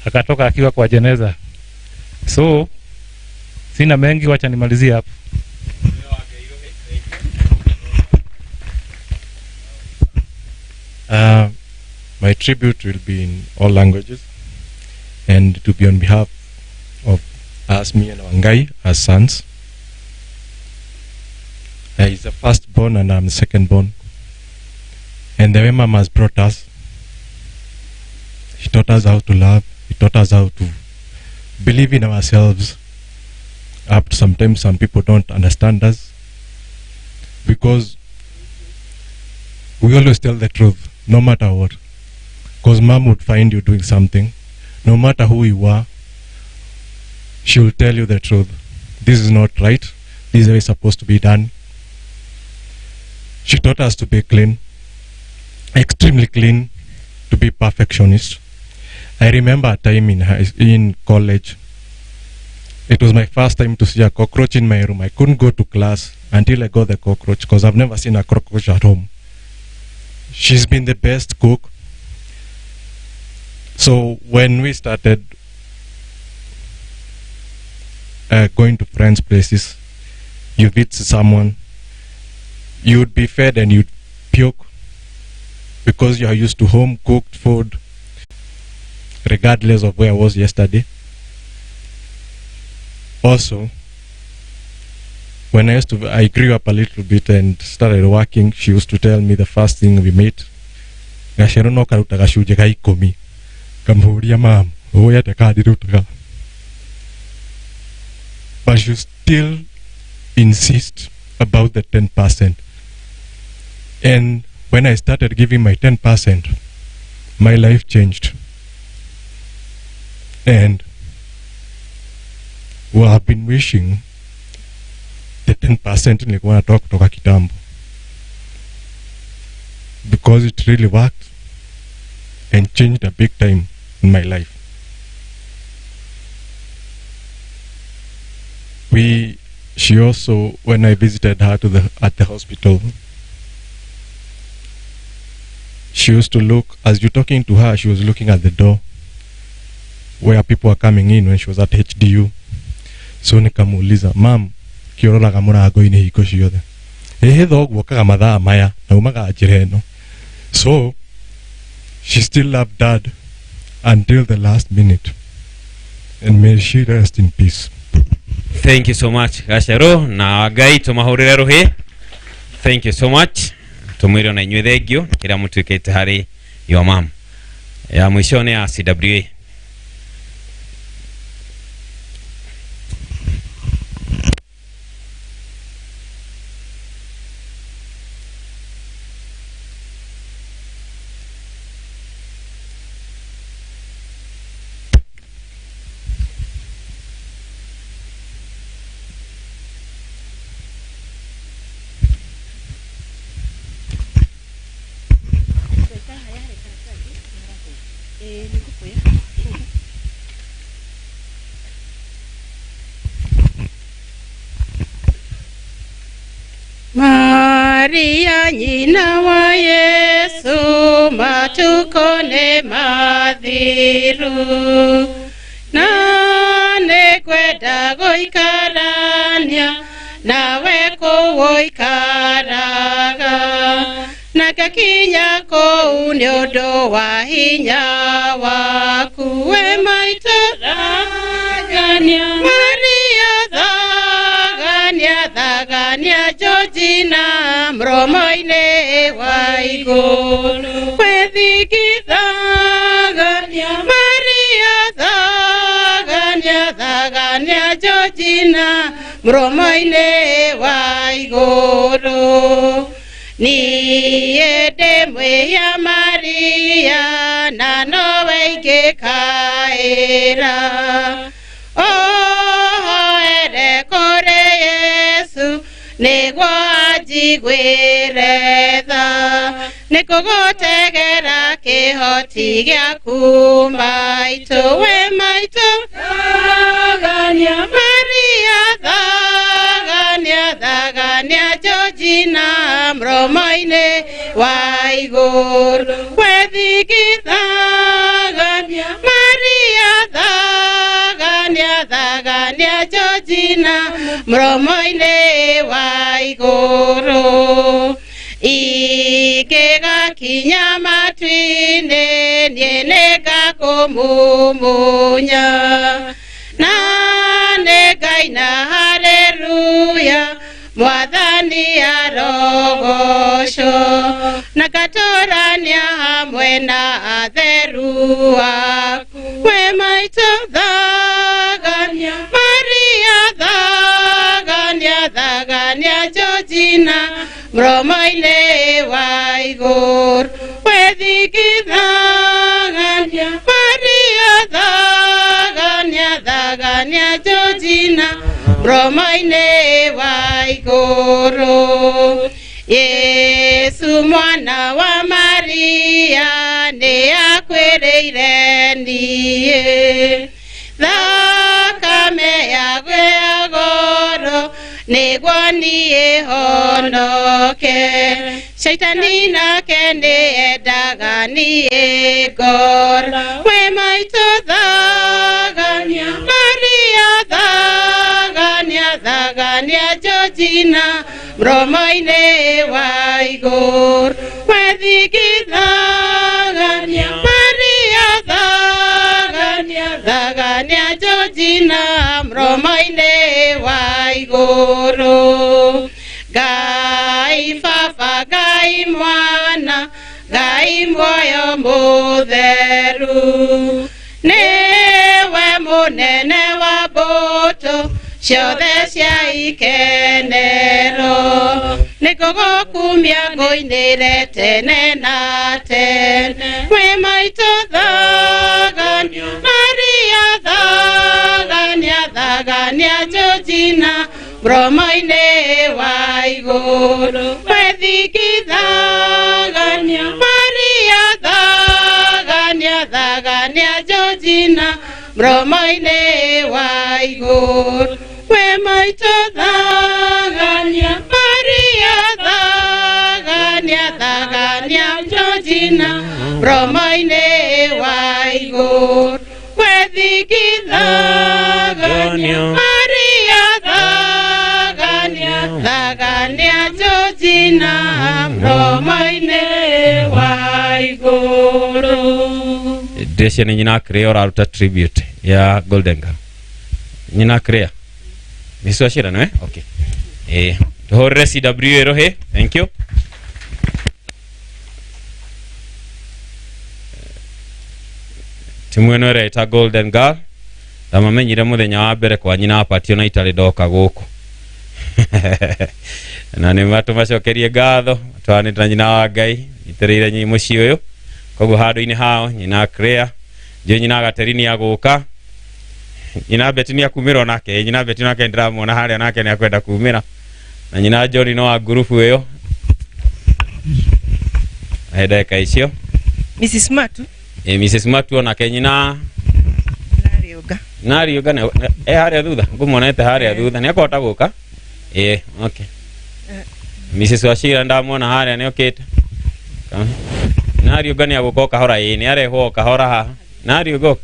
akatoka akiwa kwa jeneza. So sina mengi, wacha nimalizie hapo. My tribute will be in all languages, and to be on behalf of us, me and Wangai, as sons. He's the firstborn and I'm the secondborn. And the way Mama has brought us, she taught us how to love, she taught us how to believe in ourselves. Up to sometimes some people don't understand us, because we always tell the truth, no matter what. Because Mom would find you doing something, no matter who you are, she will tell you the truth. This is not right, this is the way it's supposed to be done. She taught us to be clean, extremely clean, to be perfectionist. I remember a time in college, it was my first time to see a cockroach in my room. I couldn't go to class until I got the cockroach, because I've never seen a cockroach at home. She's been the best cook. So when we started going to friends' places, you visit someone, you would be fed and you'd puke because you are used to home cooked food, regardless of where I was yesterday. Also, when I grew up a little bit and started working, she used to tell me the first thing we made Gacero no karuta gacunje ga 10 kamuria mam oya te kadi rutaga. But you still insist about the 10%. And when I started giving my 10%, my life changed. And well, I've been wishing the 10% nilikuwa natoka kutoka kitambo, because it really worked and changed a big time in my life. She also, when I visited her at the hospital, she used to look, as you're talking to her, she was looking at the door where people were coming in when she was at HDU. So nikamuuliza, mam, kiororaga mũrango-inĩ hiko ciothe thoguo kaga mathaa maya na umaga njĩra ĩno. So she still loved Dad until the last minute, and may she rest in peace. Thank you so much Gacero na Ngai tumahurire ruhi. Thank you so much. Tumwire na inyuĩ thengio kĩrĩa mũtuĩkĩte harĩ your mom. Ya mwisho ni ya CWA. Maria nyina wa Yesu matukone mathiru na nekwenda guikarania nawe kuguikaraga na gakinya kuu ni undu wa hinya waku we maitũ Maria thagania Georgina mromo-inĩ wa igũrũ wethigithagania Maria thagania Georgina mromo-inĩ wa igũrũ niĩ ndĩmwĩhia Maria na nowe ingĩkaĩra ohoere kũrĩ Yesu nĩguo anjiguĩre tha nĩkũgũtegera kĩhoti gĩaku maitũ we maitũ Maria thagania Georgina mromo-inĩ wa igũrũ wethigithagania Maria thagania Georgina mromo-inĩ wa igũrũ ingĩgakinya matu-inĩ niĩ nĩngakũmumunya na nĩngaina haleluya Mwathani arogocwo na gatũrania hamwe na atheru aku we maitũ thagania Maria thagania Georgina mromo-inĩ wa igũrũ wethigithagania Maria thagania Georgina mromo-inĩ wa igũrũ Yesu mwana wa Maria nĩ akwĩrĩire niĩ thakame yaku ya goro nĩguo niĩ honoke Shaitani nake nĩ endaga niĩ ngora we maitũ thagania Maria thagania Georgina mromo-inĩ wa igũrũ wethigithagania Maria thagania Georgina mromo-inĩ wa igũrũ Ngai Baba Ngai Mwana Ngai muoyo mutheru niwe munene wa mbũtũ ciothe cia ikenero nĩkũgũkumia ngũinĩre tene na tene wĩ maitũ thagania Maria thagania Georgina Bromo-inĩ wa igũrũ wethigithagania Maria thagania Georgina Bromo-inĩ wa igũrũ we maitũ thagania Maria thagania Georgina Bromo-inĩ wa igũrũ wethigithagania Maria thagania Georgina Bromo-inĩ wa igũrũ. Ndĩcia nĩ nyina Crea ũraruta tribute ya Golden Girl. Nyina Crea. Mrs. Wachira no okay. Tuhorere CW rohe. Thank you. Timu ĩno ĩreta Golden Girl. Ndamamenyire mũthenya wa mbere kwa nyina apatio na itarĩ ndoka gũkũ. Na nĩ matũmacokerie ngatho twanĩta nyina wa Ngai itereire nyi mũciĩ ũyũ. Koguo handũ-inĩ hao nyina Crea ndio nyina Gaterini agũka. Nyina Betini akumĩra nake nyina Betini nake ndĩramwona harĩa nake nĩ akwenda kumĩra. Na nyina John no wa group ĩyo. Ndeka icio. Mrs. Matu. Mrs. Matu nake nyina Nariuga na harĩa thutha ngũmonete harĩa thutha nĩ akota gũka. Okay. Mrs. Wachira ndamwona harĩa nĩ okĩte. Nariuga nĩ agũka kahora nĩ arehwo kahora haha. Nariuga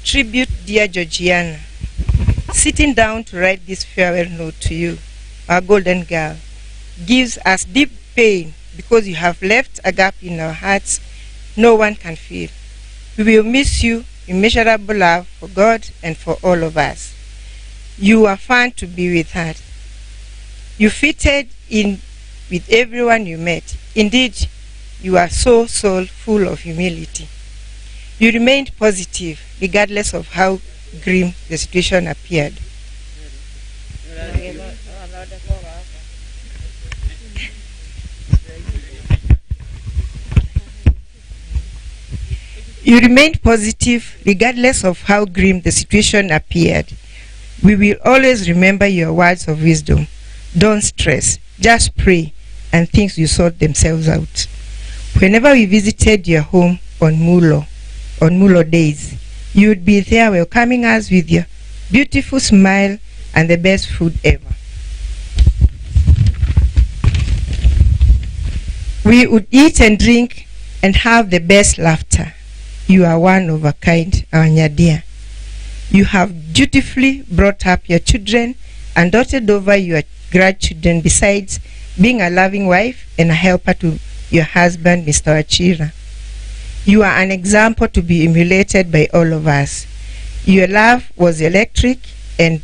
Tribute, dear Georgina. Sitting down to write this farewell note to you, our Golden Girl, gives us deep pain because you have left a gap in our hearts no one can fill. We will miss you, immeasurable love for God and for all of us. You were fun to be with her. You fitted in with everyone you met. Indeed, you are so full of humility. You remained positive regardless of how grim the situation appeared. You remained positive regardless of how grim the situation appeared. We will always remember your words of wisdom. Don't stress, just pray, and things will sort themselves out. Whenever we visited your home on Mulo days, you would be there welcoming us with your beautiful smile and the best food ever. We would eat and drink and have the best laughter. You are one of a kind, our Nyandia. You have dutifully brought up your children and doted over your grandchildren, besides being a loving wife and a helper to your husband, Mr. Wachira. You are an example to be emulated by all of us. Your love was electric and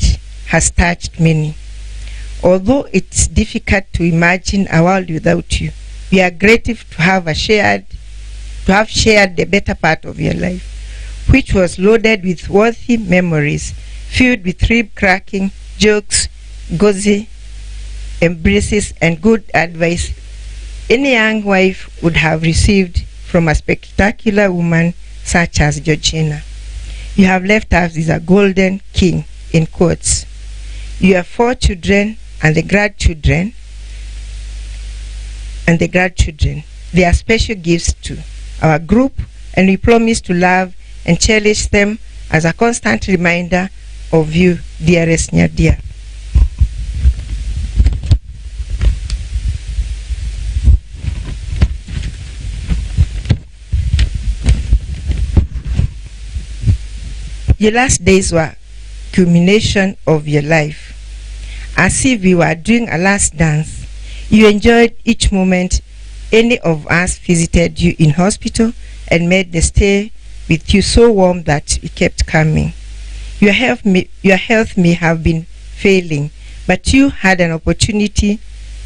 has touched many. Although it's difficult to imagine a world without you, we are grateful to have shared the better part of your life, which was loaded with worthy memories, filled with rib-cracking jokes, gauzy embraces, and good advice any young wife would have received from a spectacular woman such as Georgina. You have left us with a golden king, in quotes. You have 4 children and the grandchildren. They are special gifts to our group, and we promise to love and cherish them as a constant reminder of you, dearest Nyandia. Your last days were culmination of your life. As if we were doing a last dance, you enjoyed each moment any of us visited you in hospital and made the stay with you so warm that we kept coming. Your health may have been failing, but you had an opportunity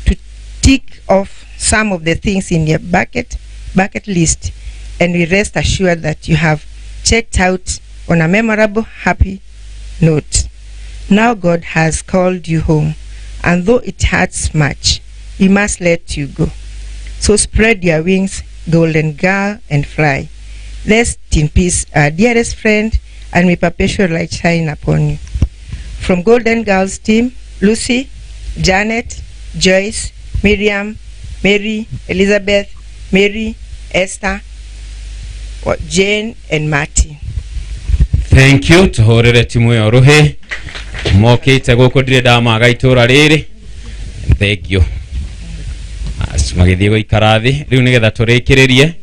to tick off some of the things in your bucket list, and we rest assured that you have checked out on a memorable, happy note. Now God has called you home, and though it hurts much, He must let you go. So spread your wings, golden girl, and fly. Rest in peace, our dearest friend, and may perpetual light shine upon you. From Golden Girls team, Lucy, Janet, Joyce, Miriam, Mary, Elizabeth, Mary, Esther, Jane, and Martin. Thank you. Tuhorere timu ya Ruhe. Mokite goko dire dama agaitura riri. Thank you. Magithigo ikarathi riu nigetha turikirerie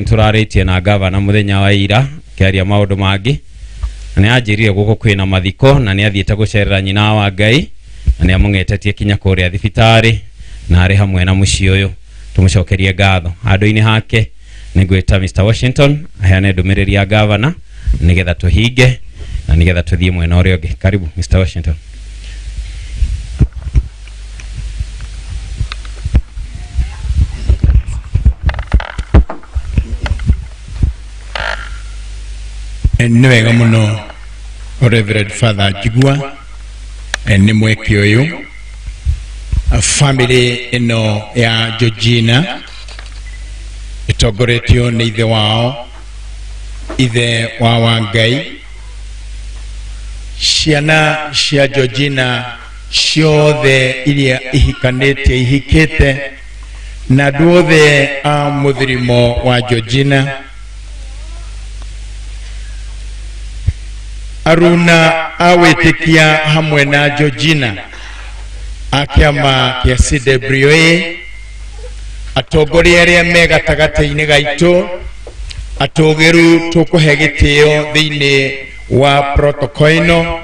nturaritie na gavana muthenya wa ira kiaria maundu mangi na ni anjirire guko kwina mathiko na ni athiete gucerera nyina wa Ngai na ni amungetetie kinya kuria thibitari na ari hamwe na muci uyu tumucokerie ngatho andu-ini hake ningwita Mr. Washington aheane ndumiriri ya gavana nigetha tuhinge na nigetha tuthie mwena uria ungi. Karibu Mr. Washington. Ni wega muno Reverend Father Jigwa ni mweki uyu family ino ya Georgina itogoretio ni ithe wao ithe wa Wangai ciana cia Georgina ciothe iria ihikanite ihikite na duothe a muthirimo wa Georgina Aruna awetikia hamwe na Georgina akiama kia CWA atogori aria mega tagate-ini gaitu atogeru tukuhe gitio thiini wa protocol ino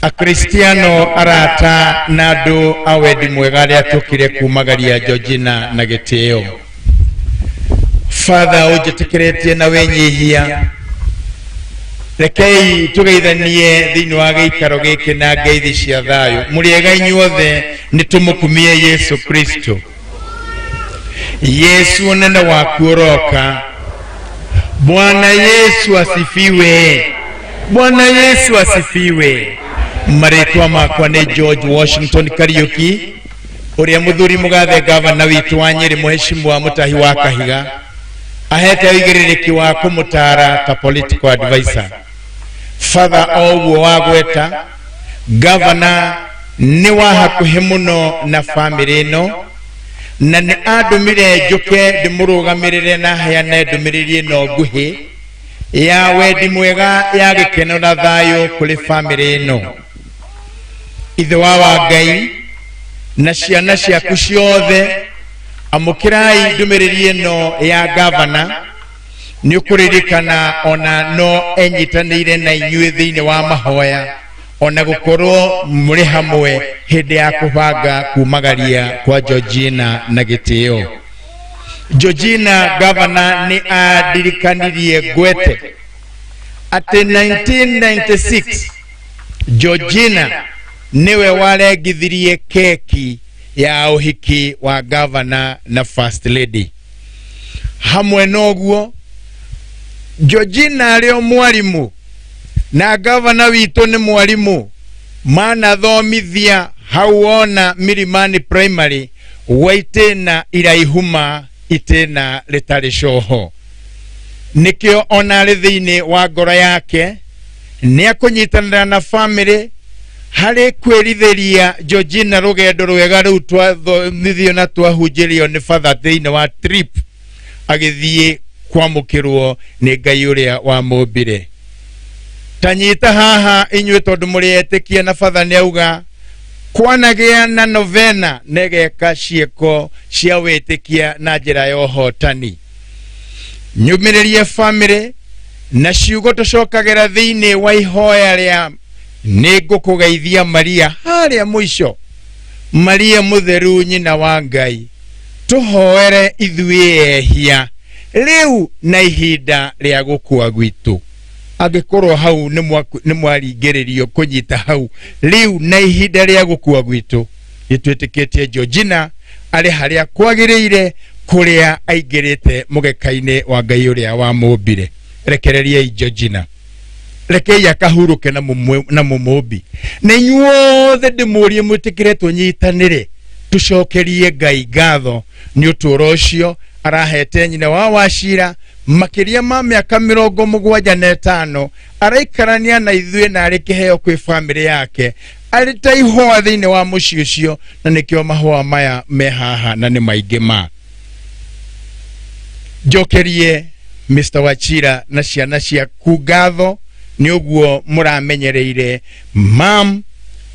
akristiano arata na andu awendi mwega aria tukire kumagaria Georgina na gitio. Father ujitikiretie na wenyihia rekei tugeithanie thiini wa giikaro giki na ngeithi cia thayo muriega inyuothe nitumukumie Yesu Kristo. Yesu nene waku uroka. Bwana Yesu asifiwe. Bwana Yesu asifiwe. Maritwa makwa ni George Washington Kariuki uria muthuri mugathe gavana witu wa Nyeri muheshimu wa mutahi wa Kahiga ahete wigiririki wa kumutara ta political advisor. Father oguo wagweta gavana ni wa hakuhi muno na family ino na ni andumire njuke ndimurugamirire na heane ndumiriri ino nguhi ya wendi mwega ya gikeno na thayo kuri family ino. Ithe wa Wangai na ciana ciaku ciothe amukirai ndumiriri ino ya gavana ni ukuririkana ona no enyitanire na inyue thiini wa mahoya ona gukorwo muri hamwe hindi ya kubanga kumagaria kwa Georgina na gitio. Georgina gavana ni adirikanirie gwete ati 1996 Georgina niwe waregithirie keki ya uhiki wa gavana na first lady. Hamwe noguo Georgina ario mwalimu na gavana witu ni mwalimu mana thomithia hauona Milimani primary waitena iraihuma itena ritari coho. Nikio ona ri thiini wa ngoro yake ni akunyitanira na family hari kwiritheria Georgina rugendo rwega riu twathomithio na twahunjirio ni father thiini wa trip agithie kwamukirwo ni Ngai uria wa mumbire. Tanyita haha inywe tondu murietikia na father ni auga kwanagia na novena negeka cieko cia witikia na njira ya uhotani. Nyumiririe family na ciugo tucokagera thiini wa ihoya ria nigukugeithia Maria haria mwisho. Maria mutheru nyina wa Ngai, tuhoere ithui ehia riu na ihinda ria gukua gwitu. Agikorwo hau ni mwaringiririo kunyita hau riu na ihinda ria gukua gwitu. Nitwitikitie Georgina ari haria kwagiriire kuria aingirite mugekaine wa Ngai uria wa mumbire. Rekereria Georgina, rekei akahuruke na mumumbi. Na inyuothe ndimurie mwitikire tunyitanire tucokerie Ngai ngatho ni uturo ucio arahete nyina wa Wachira makiria ma miaka 75 araikarania na ithuĩ na arĩ kĩheo kwĩ family yake, arĩ ta ihũa thĩinĩ wa mũciĩ ũcio, na nĩkĩo mahũa maya me haha na nĩ maingĩ ma. Njokerie Mr. Wachira na ciana ciaku ngatho nĩ ũguo mũramenyereire mam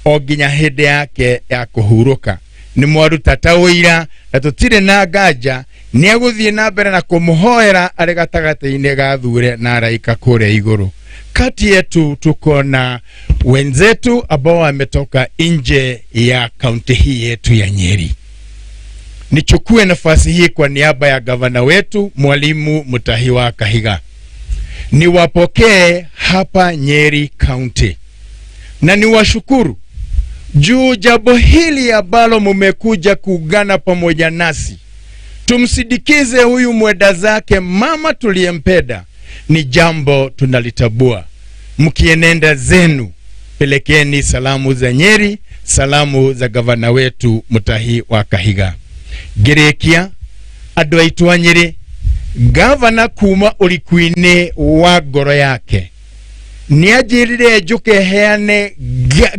o nginya hĩndĩ yake ya kũhurũka. Nĩ mwaruta ta ũira na tũtirĩ na nganja nĩ agũthiĩ na mbere na kũmũhoera arĩ gatagatĩ-inĩ ga Thure na araika kũrĩa igũrũ. Kati yetu tuko na wenzetu ambao wametoka nje ya kaunti hii yetu ya Nyeri. Nichukue nafasi hii kwa niaba ya gavana wetu Mwalimu Mutahi wa Kahiga niwapokee hapa Nyeri County na niwashukuru juu jambo hili ambalo mumekuja kuungana pamoja nasi tumsidikize huyu mwenda zake mama tuliyempenda. Ni jambo tunalitabua. Mkienenda zenu pelekeni salamu za Nyeri, salamu za gavana wetu Mutahi wa Kahiga. Gerekia andũ aitũ a Nyeri, gavana kuma ũrikuinĩ wa ngoro yake nĩanjĩrire njuke heane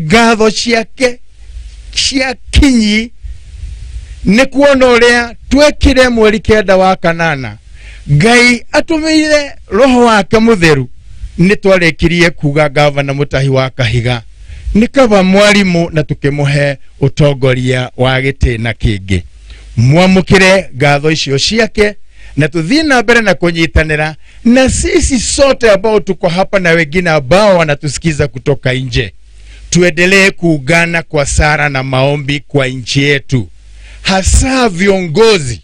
ngatho ciake cia kinyi nĩ kuona ũrĩa twekire mweri 9 wa kanana. Ngai atũmĩire roho wake mutheru nĩ twarekirie kuga gavana Mutahi wa Kahiga nĩ kaba mwalimu na tukĩmũhe ũtongoria wa gĩtĩna kĩngĩ. Mwamũkire ngatho icio ciake na tuthiĩ na mbere na kunyitanĩra na sisi sote ambao tuko hapa na wengine ambao wanatusikiza kutoka nje. Tuendelee kuungana kwa sala na maombi kwa nchi yetu, hasa viongozi.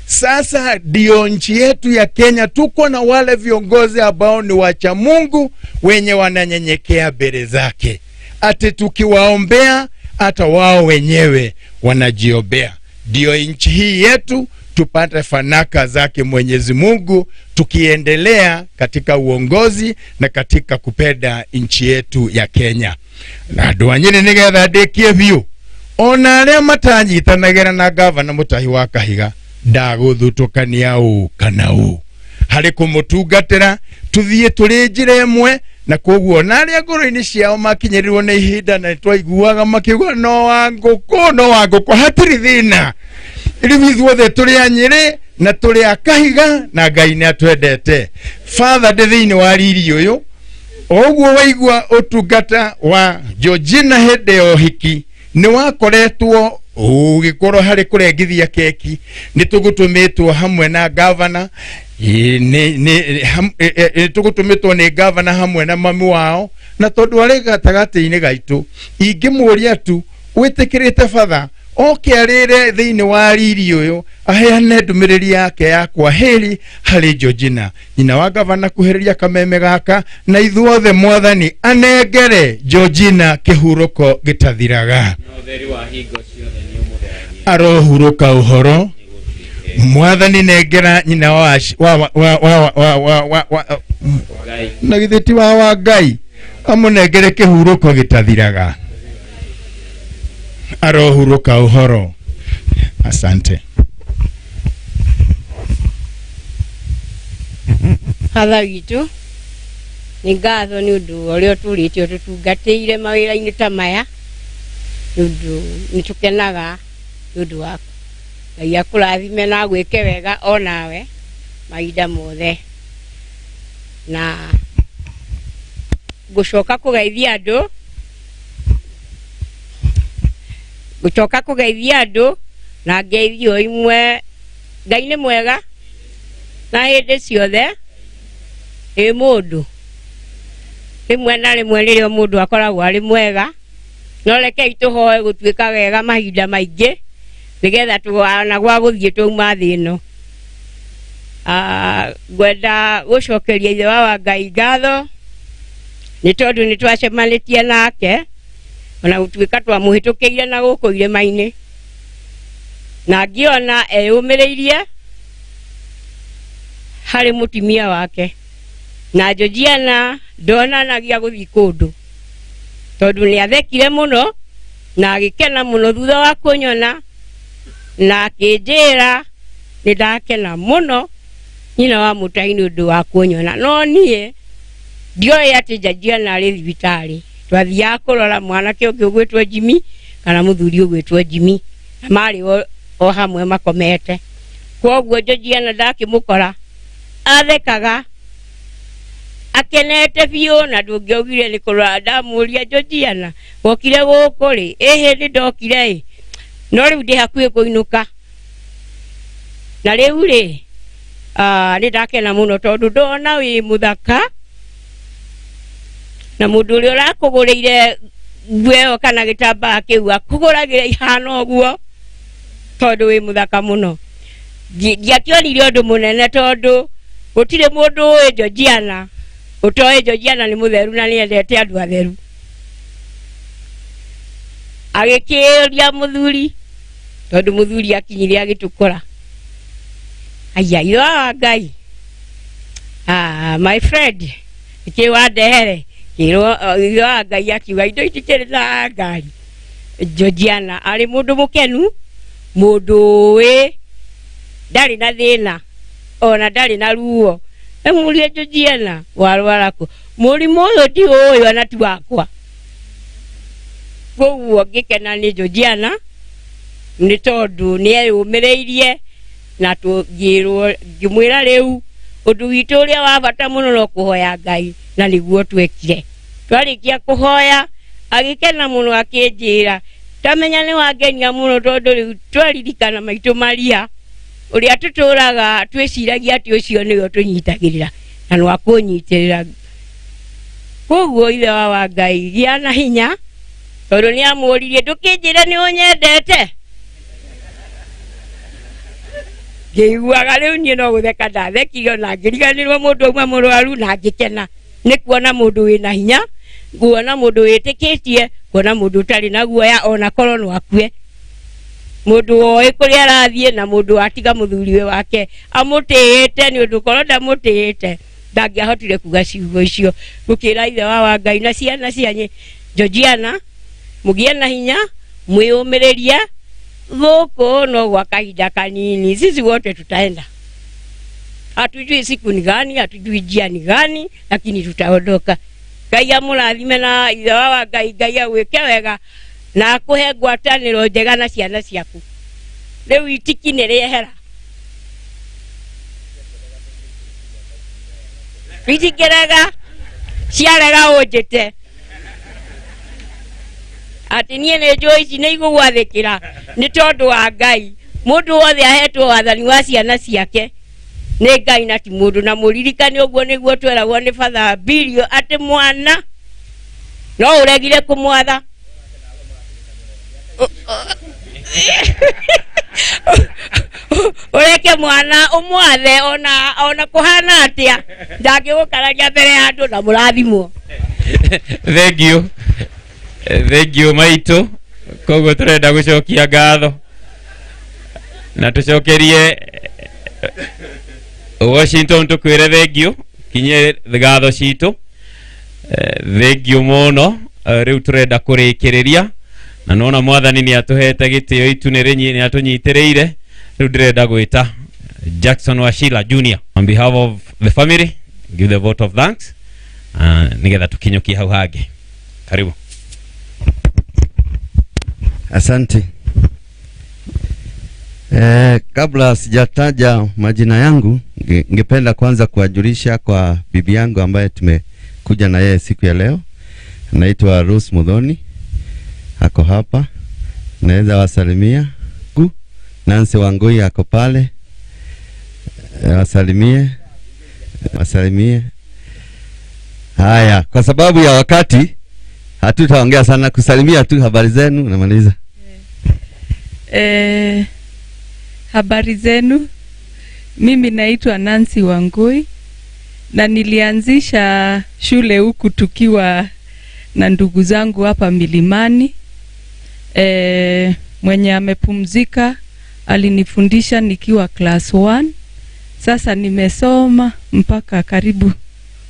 Sasa ndio nchi yetu ya Kenya tuko na wale viongozi ambao ni wacha Mungu wenye wananyenyekea mbele zake. Ati tukiwaombea hata wao wenyewe wanajiombea. Ndio nchi hii yetu tupate fanaka zake Mwenyezi Mungu tukiendelea katika uongozi na katika kupenda nchi yetu ya Kenya. Na duanyine nigetha ndekie biu ona arĩa matanyitanagĩra na gavana Mutahi wa Kahiga ndagũthutũkania ũ kana ũ harĩ kũmũtungatĩra tuthiĩ tũrĩ njĩra ĩmwe. Na koguo na arĩa ngoro-inĩ ciao makinyerirwo nĩ ihinda na twaiguaga makiuga no wangũkũ hatirĩ thĩna. Rĩu ithuothe tũrĩ a Nyeri na tũrĩ a Kahiga na Ngai nĩ atwendete. Father ndĩ thĩinĩ wa riri ũyũ oguo waigua ũtungata wa Georgina hĩndĩ ya ũhiki nĩ wakoretwo ũgĩkorwo harĩ kũrengithia keki. Nĩ tũgũtũmĩtwo hamwe na gavana tũgũtũmĩtwo nĩ gavana hamwe na mami wao, na tondũ arĩ gatagatĩ-inĩ gaitũ ingĩmũria tu wĩtĩkĩrĩte father oke arĩre thĩinĩ wa riri ũyũ aheane ndũmĩrĩri yake ya kwaheri harĩ Georgina nyina wa gavana kuhĩrĩria kameme gaka na ithuothe mwathani anengere Georgina kĩhurũko gĩtathiraga arohurũka ũhoro. Mwathani nengera nyina wa na githĩti wa Ngai amũnengere kĩhurũko gĩtathiraga arohurũka ũhoro. Asante. Hatha witũ nĩ ngatho nĩ ũndũ ũrĩa tũrĩtio tũtungatĩire mawĩra-inĩ ta maya, nĩ ũndũ nĩ tũkenaga nĩ ũndũ waku. Ngai akũrathime na gwĩke wega o nawe mahinda mothe. Na gũcoka kũgeithia andũ na ngeithio imwe. Ngai nĩ mwega na hĩndĩ ciothe mundu rimwe na rimwe ririo mundu akoragwo ari mwega no reke ituhoe gutuika wega mahinda maingi nigetha tuana gwa guthie tuma thino gwenda gucokeria ithe wa Ngai ngatho ni tondu ni twacemanitie nake ona gutuika twamuhitukiire na guku irima-ini na ngiona eyumiriirie hari mutimia wake na Georgina ndonanagia guthii kundu tondu ni athekire muno na agikena muno thutha wa kunyona na akinjira ni ndakena muno nyina wa mutaini undu wa kunyona no nie ndioe ati Georgina ari thibitari twathia kurora mwanake ungi ugwitwo Jimmy kana muthuri ugwitwo Jimmy na mari o hamwe makomete kwoguo Georgina ndakimukora athekaga akenete biu na ndungiogire ni kurora ndamuria Georgina wokire guku ri hindi ndokire no riu ndi hakuhi kuinuka na riu ri ni ndakena muno tondu ndona wi muthaka na mundu uri urakugurire nguo kana gitambaa kiu akuguragira ihana uguo tondu wi muthaka muno ndiakionire undu munene tondu gutire mundu wi Georgina utoe Georgina ni mutheru na niendete andu atheru agikiria muthuri tondu muthuri akinyire agitukura aya yo Ngai my friend ikiwa ndehere kiro yo Ngai akiuga indo itikire na ngari Georgina ari mundu mukenu mundu we ndari na thina ona ndari na ruo emurie Georgina warwarako murimu uyu ti uyu ana ti wakwa koguo ngikena ni Georgina ni tondu ni eyumiriirie na tugirwo ngimwira riu undu witu uria wa bata muno no kuhoya Ngai na niguo twekire twarikia kuhoya agikena muno akinjira tamenya ni wangenia muno tondu riu twaririkana maitu maria uria tuturaga twiciragia ati ucio niyo tunyitagirira na no akunyitirira koguo ithe wa Ngai gia na hinya tondu ni amuririe ndukinjire ni unyendete ngiiguaga riu nie no gutheka ndathekire na ngiriganirwo mundu umwe murwaru na ngikena ni kuona mundu wina hinya kuona mundu witikitie kuona mundu utari na guoya ona korwo no akue mundu oi kuri arathie na mundu atiga muthuriwe wake amutiite ni undu korwo ndamutiite ndangiahotire kuga ciugo icio gukira ithe wa Ngai na ciana cianye Georgina mugie na hinya mwiyumiririe guku no gwa kahinda kanini sisi wote tutaenda hatujui siku ni gani hatujui njia ni gani lakini tutaondoka Ngai amurathime na ithe wa Ngai Ngai awike wega na akuhe ngwataniro njega na ciana ciaku riu itiki ni riehera itikiraga ciarega unjite ati nie ne Joyce ne igugwathikira ni tondu wa Ngai mundu wothe ahetwo wathani wa ciana ciake ni Ngai na ti mundu na muririkane uguo niguo tweragwo ni Father Bilio ati mwana no uregire kumwatha ureke mwana umwathe ona kuhana atia ndangigukararia mbere ya andu na murathimwo thank you maitu koguo turenda gucokia ngatho na tucokerie Washington tukwire thank you kinye ngatho citu thank you muno riu turenda kurikiriria na nona mwathani ni atuhete gitio itunerenyi ni atunyitireire riu ndirenda gwita Jackson Washila Junior on behalf of the family give the vote of thanks nigetha tukinyukia hau hage karibu. Asante. Kabla sijataja majina yangu, ningependa kwanza kuwajulisha kwa bibi yangu ambaye tumekuja na yeye siku ya leo. Anaitwa Rose Mudhoni. Ako hapa. Naweza wasalimia. Nancy Wangui ako pale. Wasalimie. Haya, kwa sababu ya wakati hatutaongea sana, kusalimia tu habari zenu namaliza. Habari zenu. Mimi naitwa Nancy Wangui na nilianzisha shule huku tukiwa na ndugu zangu hapa milimani. Mwenye amepumzika alinifundisha nikiwa class 1. Sasa nimesoma mpaka karibu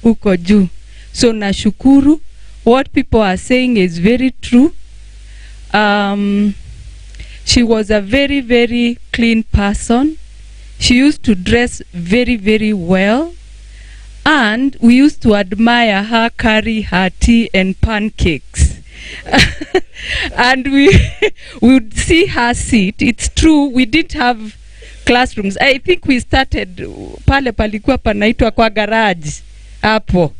huko juu. So nashukuru. What people are saying is very true. She was a very, very clean person. She used to dress very, very well. And we used to admire her carry her tea and pancakes. And we would see her sit. It's true, we didn't have classrooms. I think we started pale palikuwa panaitwa kwa garage hapo.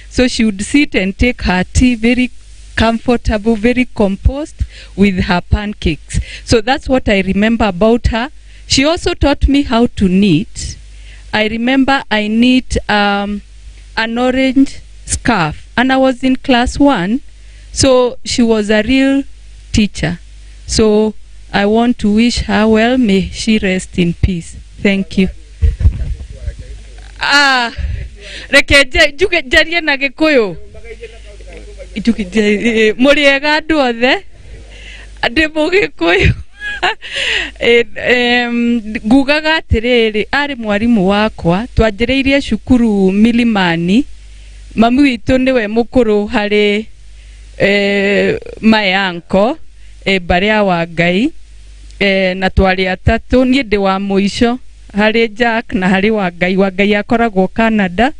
So she would sit and take her tea, very comfortable, very composed, with her pancakes. So that's what I remember about her. She also taught me how to knit. I remember I knit an orange scarf, and I was in class 1. So she was a real teacher. So I want to wish her well. May she rest in peace. Thank you. Reke juge jarie na Gikuyu. Muriega andu othe. Ndi Mugikuyu. Ngugaga atiriri, ari mwarimu wakwa twanjiriirie cukuru Milimani. Mami witu niwe mukuru hari mayanko baria wa Ngai, na twari atatu, nie ndi wa muico hari Jack na hari wa Ngai akoragwo Canada.